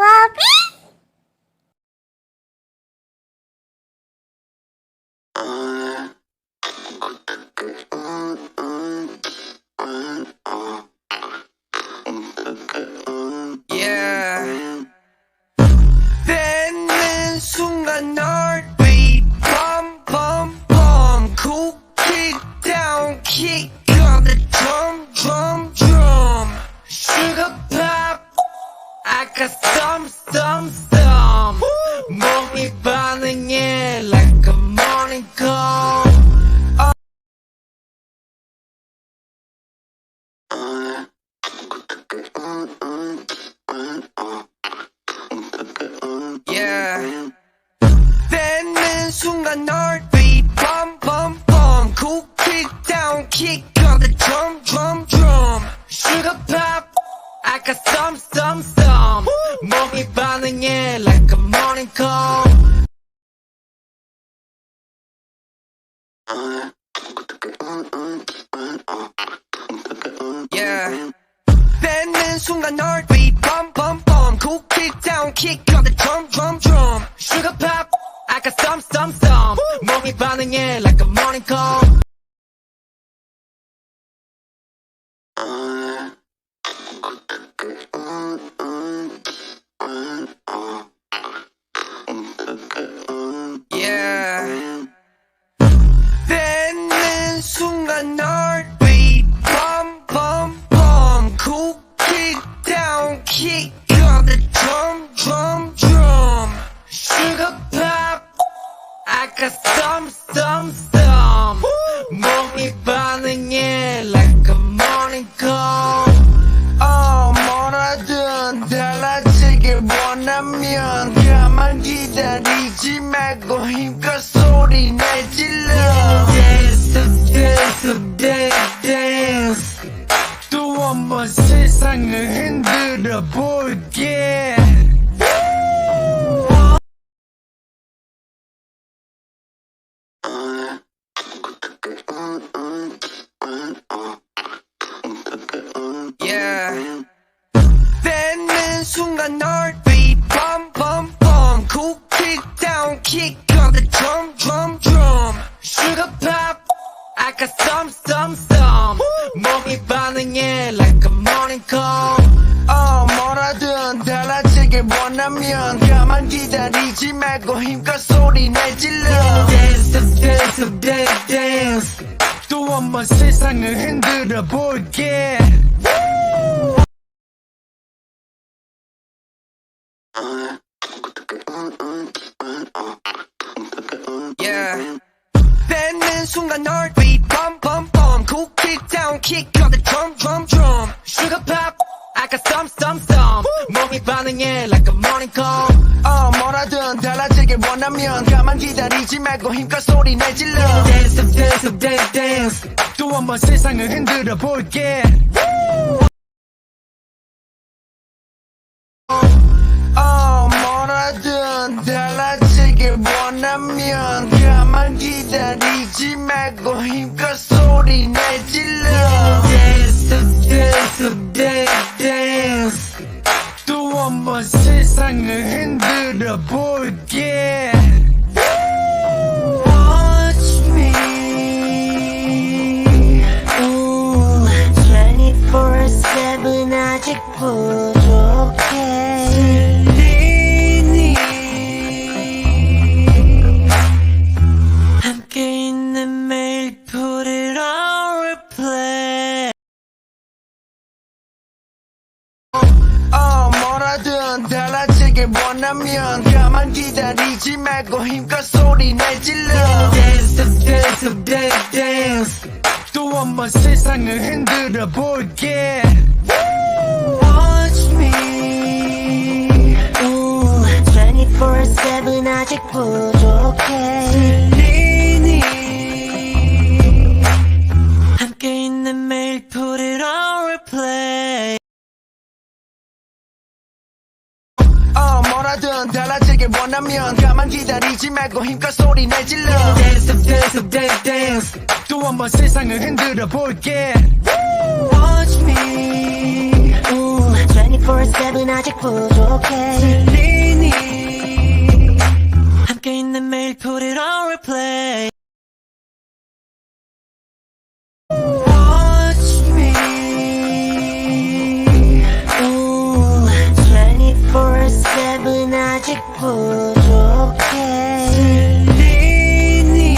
Hua Bee. Yeah. 뱉는 순간 널 beat bum bum bum cool kick down kick on the drum drum drum sugar pop I got some 몸이 반응해 like a morning call Yeah. 뱉는 순간 널 beat bum bum bum cool kick down kick on the drum drum drum sugar pop I got some 몸이 반응해 like a morning call Yeah. 뱉는 순간 널 beat bum bum bum cool kick down kick on the drum drum drum sugar pop I got some 몸이 반응해 like a morning call Yeah. 뱉는 순간 널 beat bum bum bum cool kick down kick on the drum drum drum sugar pop I got some 몸이 반응해 like a morning call 뭐라든 달라지길 원하면 가만 기다리지 말고 힘껏 소리 내질러 Dance 또 한 번 세상을 흔들어 볼게 Yeah. 뱉는 순간 널 beat bum bum bum cool kick down kick on the drum drum drum sugar pop I got some 몸이 반응해 like a morning call 뭐라든 달라지길 원하면 가만 기다리지 말고 힘껏 소리 내질러 Dance 또 한 번 세상을 흔들어 볼게 Yeah. 뱉는 순간 널 beat bum bum bum cool kick down kick on the drum drum drum sugar pop I got some 몸이 반응해 like a morning call 뭐라든 달라지길 원하면 가만 기다리지 말고 힘껏 소리 내질러 Dance 또 한 번 세상을 흔들어 볼게 뭐라든 달라지길 원하면 가만 기다리지 말고 힘껏 소리 내질러 Dance 또 한 번 세상을 흔들어 볼게 Watch me 24/7 아직 부족해. 함께 있는 매일 put it on replay 뭐라든 달라지길 원하면 가만 기다리지 말고 힘껏 소리 내질러 Dance 또 한 번 세상을 흔들어 볼게 Watch me 24/7 아직 부족해. 함께 있는 매일 put it on replay 뭐라든 달라지길 원하면 가만 기다리지 말고 힘껏 소리 내질러 Dance 또 한 번 세상을 흔들어 볼게 Watch me 24/7 스텝은 아직 부족해 들리니 함께 있는 매일 put it on replay Watch me 24/7 아직 부족해 들리니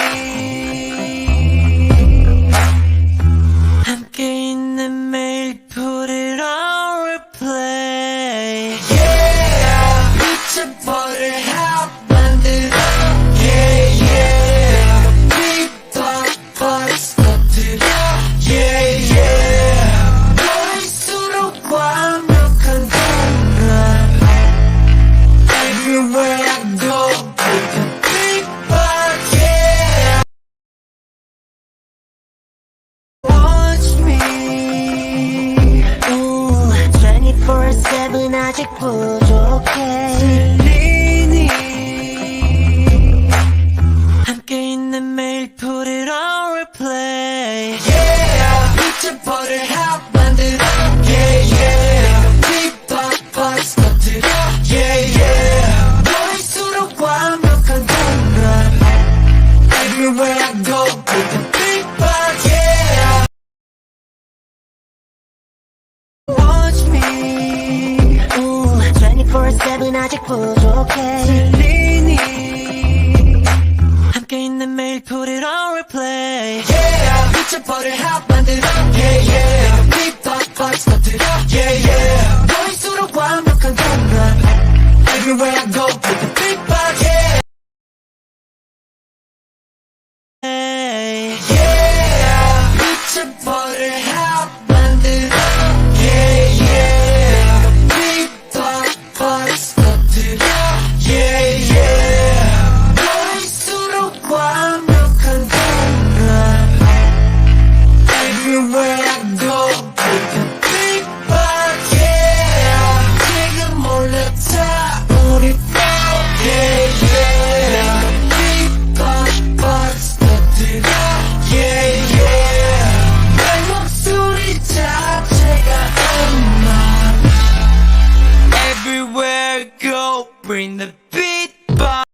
함께 있는 매일 put it on replay Yeah 미쳐버릴 핫 만들어 Yeah yeah Beatbox 터뜨려 Yeah yeah 너일수록 완벽한 건가 Everywhere I go with the beatbox yeah Watch me 24/7 아직 부족해 들리니 함께 있는 매일 put it on replay Yeah 미쳐버릴 핫 만들어 Yeah yeah Beatbox 터뜨려 Yeah yeah 너일수록 완벽한 건가 Everywhere I go with the beatbox yeah Watch me 24/7 아직 부족해 들리니 함께 있는 매일 put it on replay Yeah 미쳐버릴 핫 만들어 Yeah yeah Beatbox 터뜨려 Yeah yeah 너일수록 완벽한 건가 Everywhere I go with the beatbox yeah Yeah 미쳐버릴 핫 만들어 Yeah yeah Beatbox 터뜨려 Yeah yeah 너일수록 완벽한 건가 Everywhere I go with the beatbox yeah 지금 몰려타 우리 flow Yeah yeah Beatbox 터뜨려 Yeah yeah 내 목소리 자체가 음악 Everywhere I go bring the beatbox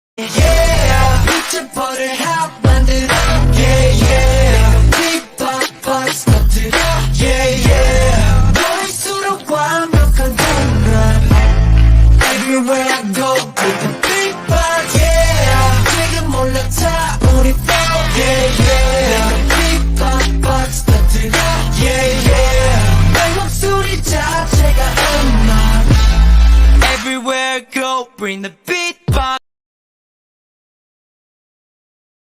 Yeah 미쳐버릴 핫 만들어 Yeah yeah Beatbox 터뜨려 Yeah yeah 너일수록 완벽한 건가 Everywhere I go with the beatbox yeah 지금 몰려타 우리 flow Yeah yeah Beatbox 터뜨려 Yeah yeah 내 목소리 자체가 음악 Everywhere I go bring the beatbox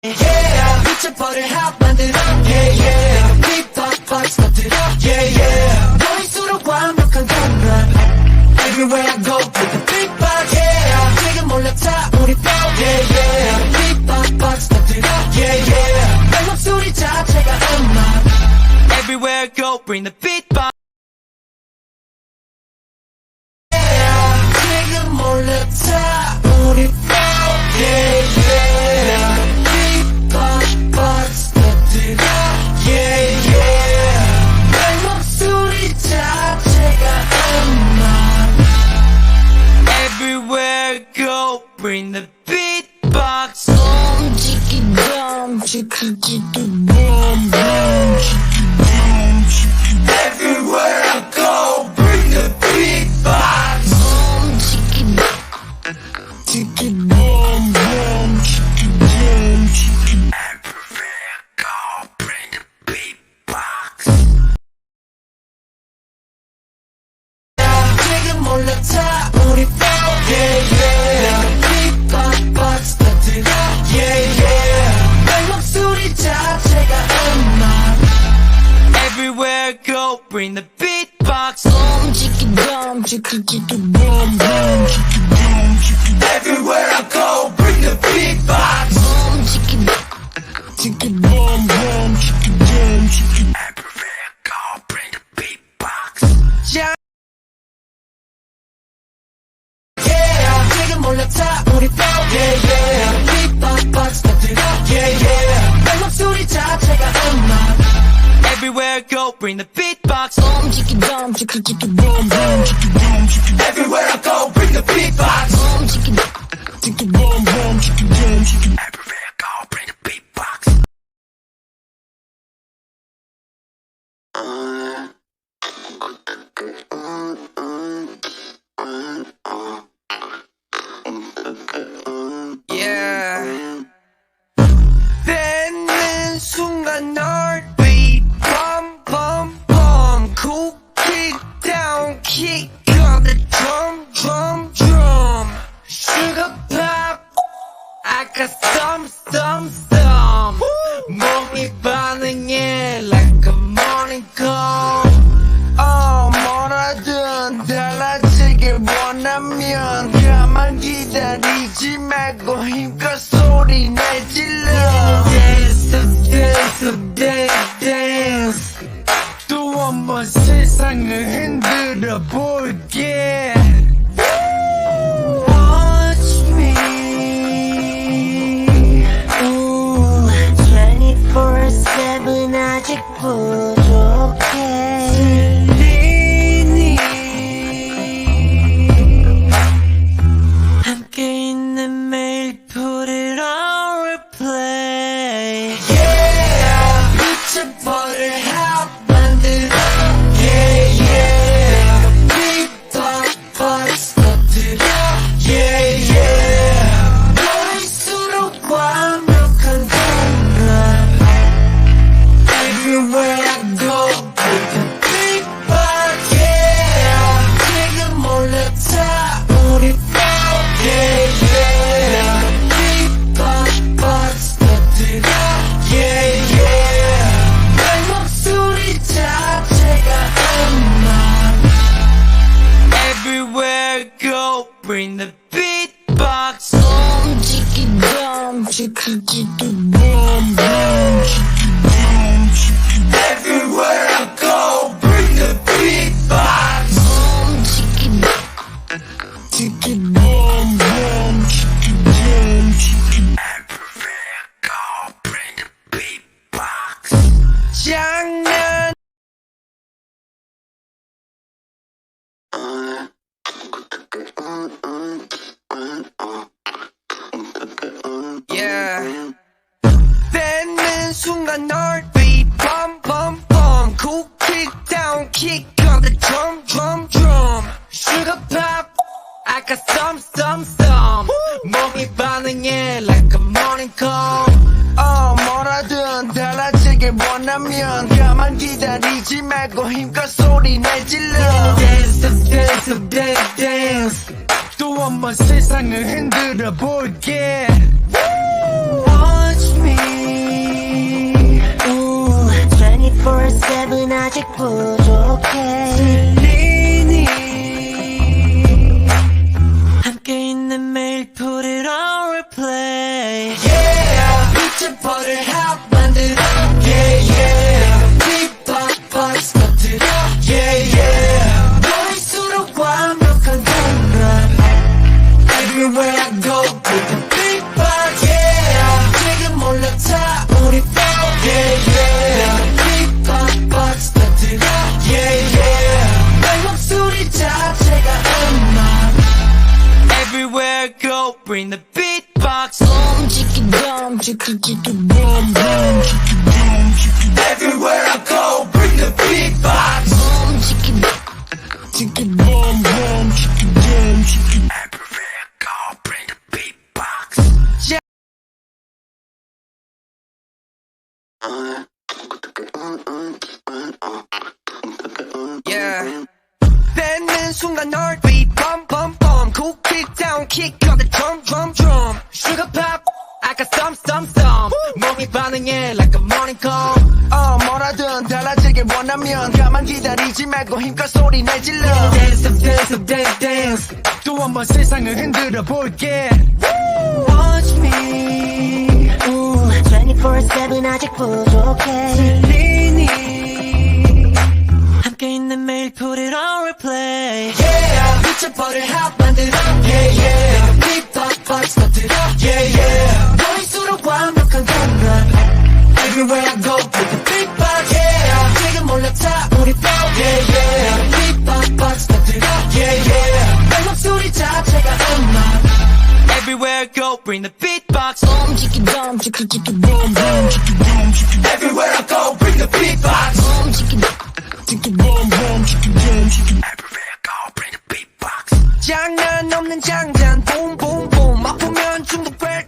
Yeah 미쳐버릴 핫 만들어 Yeah yeah Beatbox 터뜨려 Yeah yeah 너일수록 완벽한 건가 Everywhere I go with the beatbox yeah 지금 몰려타 우리 flow Yeah yeah Beatbox 터뜨려 Yeah yeah 내 목소리 자체가 음악 Everywhere I go bring the beatbox Yeah 지금 몰려타 우리 flow Yeah yeah Beatbox 터뜨려 Yeah yeah 내 목소리 자체가 음악 Everywhere I go bring the beatbox Everywhere I go bring the beatbox 지금 몰려타 우리 flow Yeah yeah Beatbox 터뜨려 Yeah yeah 내 목소리 자체가 음악 Everywhere I go bring the beatbox Everywhere I go bring the beatbox Everywhere I go bring the beatbox Yeah 지금 몰려타 우리 flow Yeah yeah Beatbox 터뜨려 Yeah yeah 내 목소리 자체가 음악 Everywhere I go bring the beatbox beatbox. Boom, chicka dum, chicka chicka boom, boom, chicka dum, chicka. Everywhere I go, bring the beatbox. Boom, chicka chicka boom, boom, chicka dum, chicka. Everywhere I go, bring the beatbox. Yeah. 뱉는 순간 널 beat bum bum bum cool kick down kick on the drum drum drum sugar pop I got some 몸이 반응해 like a morning call 뭐라든 달라지길 원하면 가만 기다리지 말고 힘껏 소리 내질러 dance 또 한 번 세상을 흔들어 볼게 Watch me 24/7 아직 부족해 함께 있는 매일 put it on replay Yeah 미쳐버릴 how 만들어 Yeah yeah beatbox 터뜨려 Yeah yeah 너일수록 완벽한 공간 Everywhere I go with the beatbox Yeah 지금 올라타 우리 Yeah, yeah. Beatbox 터뜨려 Yeah, yeah. 내 목소리 자체가 음악 Everywhere I go bring the beatbox chicky dum chicky chicky boom boom chicky dum chicky Everywhere I go bring the beatbox chicky chicky boom boom chicky dum chicky Everywhere I go bring the beatbox 장난 Yeah 뱉는 순간 널 beat bum bum bum cool kick down kick on the drum drum drum sugar pop I got some 몸이 반응해 like a morning call 뭐라든 달라지길 원하면 가만 기다리지 말고 힘껏 소리 내질러 dance 또 한 번 세상을 흔들어 볼게 Watch me 24/7 아직 부족해 들리니 함께 있는 매일 put it on replay Yeah 미쳐버릴 how 만들어 Yeah yeah beatbox 터뜨려 Yeah yeah 너일수록 완벽한 공간 Everywhere I go with the beatbox Yeah 지금 올라타 우리 flow Yeah yeah beatbox 터뜨려 Yeah yeah 내 목소리 자체가 음악 Everywhere I go bring the beatbox chicky dum chicky chicky boom boom chicky dum chicky Everywhere I go bring the beatbox chicky chicky boom boom chicky dum chicky Everywhere I go bring the beatbox Yeah 뱉는 순간 널 beat bum bum bum cool kick down kick on the drum drum drum sugar pop I got some 몸이 반응해 like a morning call 뭐라든 달라지길 원하면 가만 기다리지 말고 힘껏 소리 내질러 dance 또 한 번 세상을 흔들어 볼게 Watch me 24/7 아직 부족해 들리니 함께 있는 매일 put it on replay Yeah 미쳐버릴 how 만들어 Yeah yeah beatbox 터뜨려 Yeah yeah 너일수록 완벽한 공간 Everywhere I go with the beatbox Yeah 지금 올라타 우리 flow Yeah yeah yeah Beatbox 터뜨려 yeah yeah 내 목소리 자체가 음악 Everywhere I go bring the beatbox Boom chicka boom chicka chicka boom boom chicka boom chicka Everywhere I go bring the beatbox boom chicka chicka boom boom chicka boom chicka Everywhere I go bring the beatbox 장난 없는 장단 boom boom boom 아프면 중독될